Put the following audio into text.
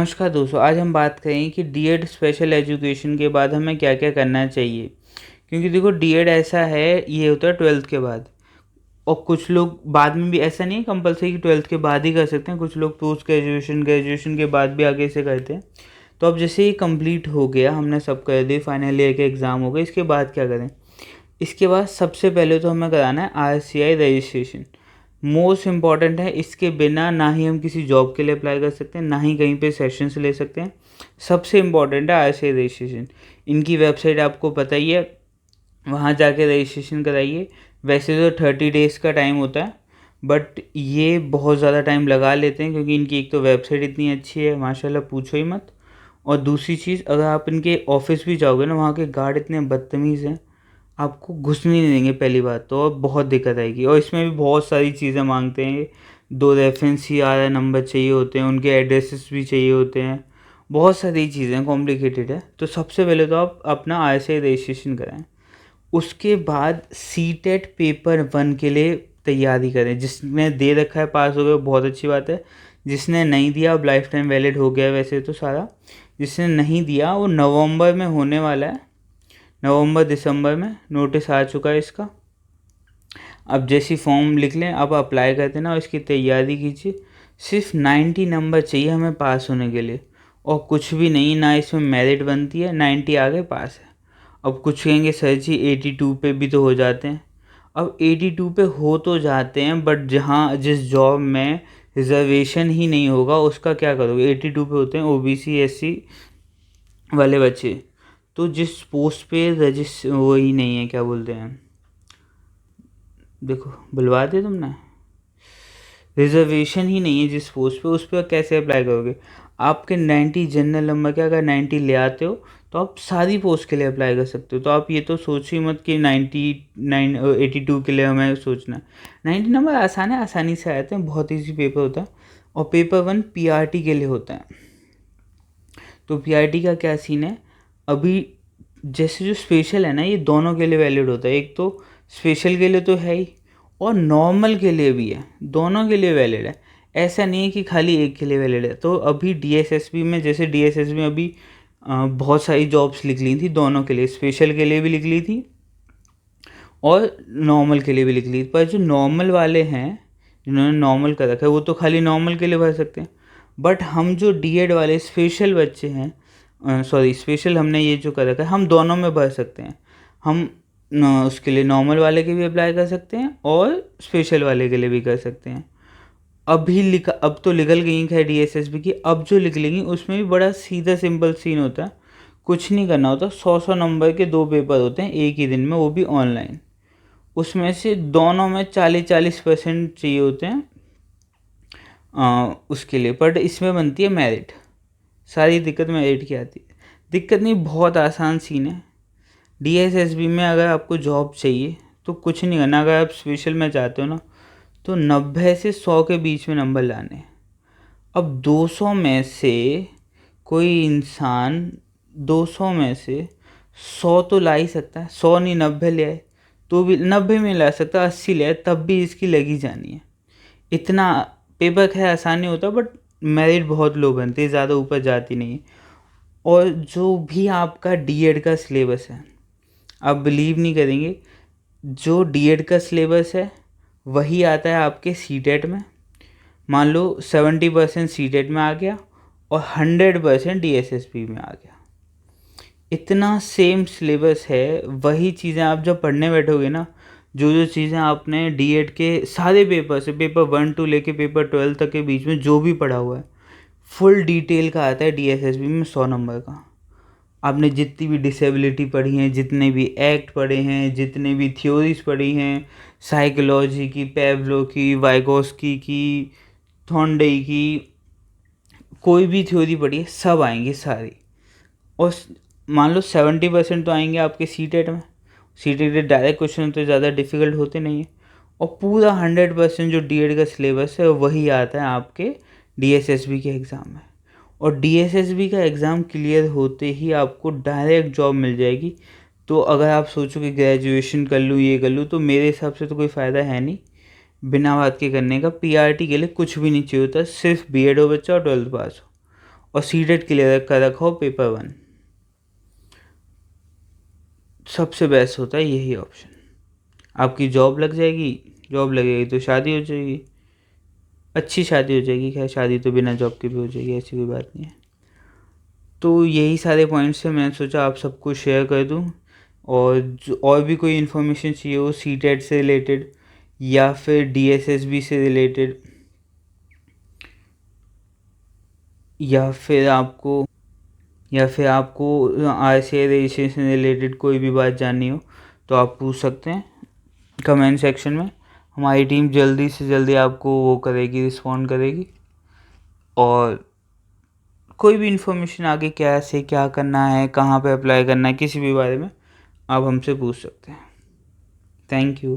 नमस्कार दोस्तों, आज हम बात करेंगे कि डीएड स्पेशल एजुकेशन के बाद हमें क्या क्या करना चाहिए। क्योंकि देखो डीएड ऐसा है, ये होता है 12th के बाद। और कुछ लोग बाद में भी, ऐसा नहीं है कंपलसरी कि 12th के बाद ही कर सकते हैं, कुछ लोग पोस्ट ग्रेजुएशन ग्रेजुएशन के बाद भी आगे से करते हैं। तो अब जैसे ये कंप्लीट हो गया, हमने सब कर दिए, फाइनल ईयर के एग्ज़ाम हो गए, इसके बाद क्या करें। इसके बाद सबसे पहले तो हमें कराना है RCI रजिस्ट्रेशन। मोस्ट इम्पॉर्टेंट है, इसके बिना ना ही हम किसी जॉब के लिए अप्लाई कर सकते हैं, ना ही कहीं पे सेशंस ले सकते हैं। सबसे इम्पॉर्टेंट है RCI रजिस्ट्रेशन। इनकी वेबसाइट आपको पता ही है, वहाँ जाके रजिस्ट्रेशन कराइए। वैसे तो 30 डेज़ का टाइम होता है, बट ये बहुत ज़्यादा टाइम लगा लेते हैं, क्योंकि इनकी एक तो वेबसाइट इतनी अच्छी है माशाल्लाह, पूछो ही मत। और दूसरी चीज़, अगर आप इनके ऑफिस भी जाओगे ना, वहाँ के गार्ड इतने बदतमीज़ हैं, आपको घुसने नहीं देंगे पहली बात तो, और बहुत दिक्कत आएगी। और इसमें भी बहुत सारी चीज़ें मांगते हैं, 2 रेफरेंस CRI नंबर चाहिए होते हैं, उनके एड्रेसेस भी चाहिए होते हैं, बहुत सारी चीज़ें कॉम्प्लिकेटेड है। तो सबसे पहले तो आप अपना RCI रजिस्ट्रेशन कराएं। उसके बाद CTET पेपर 1 के लिए तैयारी करें। जिसने दे रखा है पास हो गया, बहुत अच्छी बात है। जिसने नहीं दिया, अब लाइफ टाइम वैलिड हो गया वैसे तो सारा। जिसने नहीं दिया, वो नवंबर में होने वाला है, नवंबर दिसंबर में नोटिस आ चुका है इसका। अब जैसी फॉर्म लिख लें, अब अप्लाई करते ना, और इसकी तैयारी कीजिए। सिर्फ 90 नंबर चाहिए हमें पास होने के लिए, और कुछ भी नहीं, ना इसमें मेरिट बनती है, 90 आ गए पास है। अब कुछ कहेंगे सर जी 82 पे भी तो हो जाते हैं। अब 82 पे हो तो जाते हैं, बट जहाँ जिस जॉब में रिजर्वेशन ही नहीं होगा उसका क्या करोगे। 82 पे होते हैं OBC SC वाले बच्चे। तो जिस पोस्ट पे वही नहीं है, क्या बोलते हैं, देखो बुलवा दे तुमने, रिजर्वेशन ही नहीं है जिस पोस्ट पे, उस पर कैसे अप्लाई करोगे। आपके 90 जनरल नंबर के अगर 90 ले आते हो तो आप सारी पोस्ट के लिए अप्लाई कर सकते हो। तो आप ये तो सोचिए मत कि 82 के लिए हमें सोचना है। 90 नंबर आसान है, आसानी से आते हैं, बहुत ईजी पेपर होता है। और पेपर 1 PRT के लिए होता है। तो PRT का क्या सीन है, अभी जैसे जो स्पेशल है ना, ये दोनों के लिए वैलिड होता है। एक तो स्पेशल के लिए तो है ही, और नॉर्मल के लिए भी है, दोनों के लिए वैलिड है। ऐसा नहीं है कि खाली एक के लिए वैलिड है। तो अभी DSSB में, जैसे DSSB में अभी बहुत सारी जॉब्स लिख ली थी, दोनों के लिए, स्पेशल के लिए भी लिख ली थी और नॉर्मल के लिए भी लिख ली। पर जो नॉर्मल वाले हैं, जिन्होंने नॉर्मल कर रखा है, वो तो खाली नॉर्मल के लिए भर सकते हैं। बट हम जो DED वाले स्पेशल बच्चे हैं, सॉरी स्पेशल हमने ये जो कर रखा है, हम दोनों में भर सकते हैं। हम उसके लिए नॉर्मल वाले के भी अप्लाई कर सकते हैं और स्पेशल वाले के लिए भी कर सकते हैं। अब तो निकल गई है DSSB की, अब जो निकलेंगी उसमें भी बड़ा सीधा सिंपल सीन होता है। कुछ नहीं करना होता, 100 नंबर के 2 पेपर होते हैं एक ही दिन में, वो भी ऑनलाइन। उसमें से दोनों में 40-40% चाहिए होते हैं उसके लिए। बट इसमें बनती है मेरिट। सारी दिक्कत मेरिट की आती है। दिक्कत नहीं, बहुत आसान सीन है। DSSB में अगर आपको जॉब चाहिए तो कुछ नहीं करना। अगर आप स्पेशल में चाहते हो ना, तो 90 से 100 के बीच में नंबर लाने हैं। अब 200 में से कोई इंसान 200 में से 100 तो ला ही सकता है। 100 नहीं, 90 ले आए तो भी, 90 में ला सकता, 80 ले आए तब भी इसकी लगी जानी है। इतना पेपर खैर आसान नहीं होता, बट मेरिट बहुत लो बनती है, ज़्यादा ऊपर जाती नहीं है। और जो भी आपका DED का सिलेबस है, आप बिलीव नहीं करेंगे, जो DED का सिलेबस है वही आता है आपके CTET में। मान लो 70% CTET में आ गया और 100% DSSB में आ गया। इतना सेम सिलेबस है। वही चीज़ें आप जब पढ़ने बैठोगे ना, जो जो चीज़ें आपने DED के सारे पेपर से, पेपर 1 to लेके पेपर 12 तक के बीच में जो भी पढ़ा हुआ है, फुल डिटेल का आता है DSSB में 100 नंबर का। आपने जितनी भी डिसेबिलिटी पढ़ी हैं, जितने भी एक्ट पढ़े हैं, जितने भी थ्योरीज पढ़ी हैं, साइकोलॉजी की, पेवलो की, वाइगोस्की की, थॉर्नडाई की, कोई भी थ्योरी पढ़ी है, सब आएंगी सारी। और मान लो 70% तो आएंगे आपके CTET में। CTET के डायरेक्ट क्वेश्चन तो ज़्यादा डिफिकल्ट होते नहीं हैं। और पूरा 100% जो DED का सिलेबस है वही आता है आपके DSSB के एग्ज़ाम में। और DSSB का एग्ज़ाम क्लियर होते ही आपको डायरेक्ट जॉब मिल जाएगी। तो अगर आप सोचो कि ग्रेजुएशन कर लूँ, ये कर लूँ, तो मेरे हिसाब से तो कोई फ़ायदा है नहीं बिना बात के करने का। PRT के लिए कुछ भी नहीं चाहिए होता, सिर्फ B.Ed हो बच्चा और 12th पास हो, और सीटेट क्लियर कर रखा हो पेपर 1, सबसे बेस्ट होता है यही ऑप्शन। आपकी जॉब लग जाएगी, जॉब लगेगी तो शादी हो जाएगी, अच्छी शादी हो जाएगी। खैर शादी तो बिना जॉब के भी हो जाएगी, ऐसी कोई बात नहीं है। तो यही सारे पॉइंट्स हैं, मैंने सोचा आप सबको शेयर कर दूं। और भी कोई इन्फॉर्मेशन चाहिए हो सीटेट से रिलेटेड या फिर डीएसएसबी से रिलेटेड, या फिर आपको आरसीआई रजिस्ट्रेशन से रिलेटेड कोई भी बात जाननी हो, तो आप पूछ सकते हैं कमेंट सेक्शन में। हमारी टीम जल्दी से जल्दी आपको वो करेगी, रिस्पॉन्ड करेगी। और कोई भी इन्फॉर्मेशन आगे कैसे क्या करना है, कहाँ पे अप्लाई करना है, किसी भी बारे में आप हमसे पूछ सकते हैं। Thank you.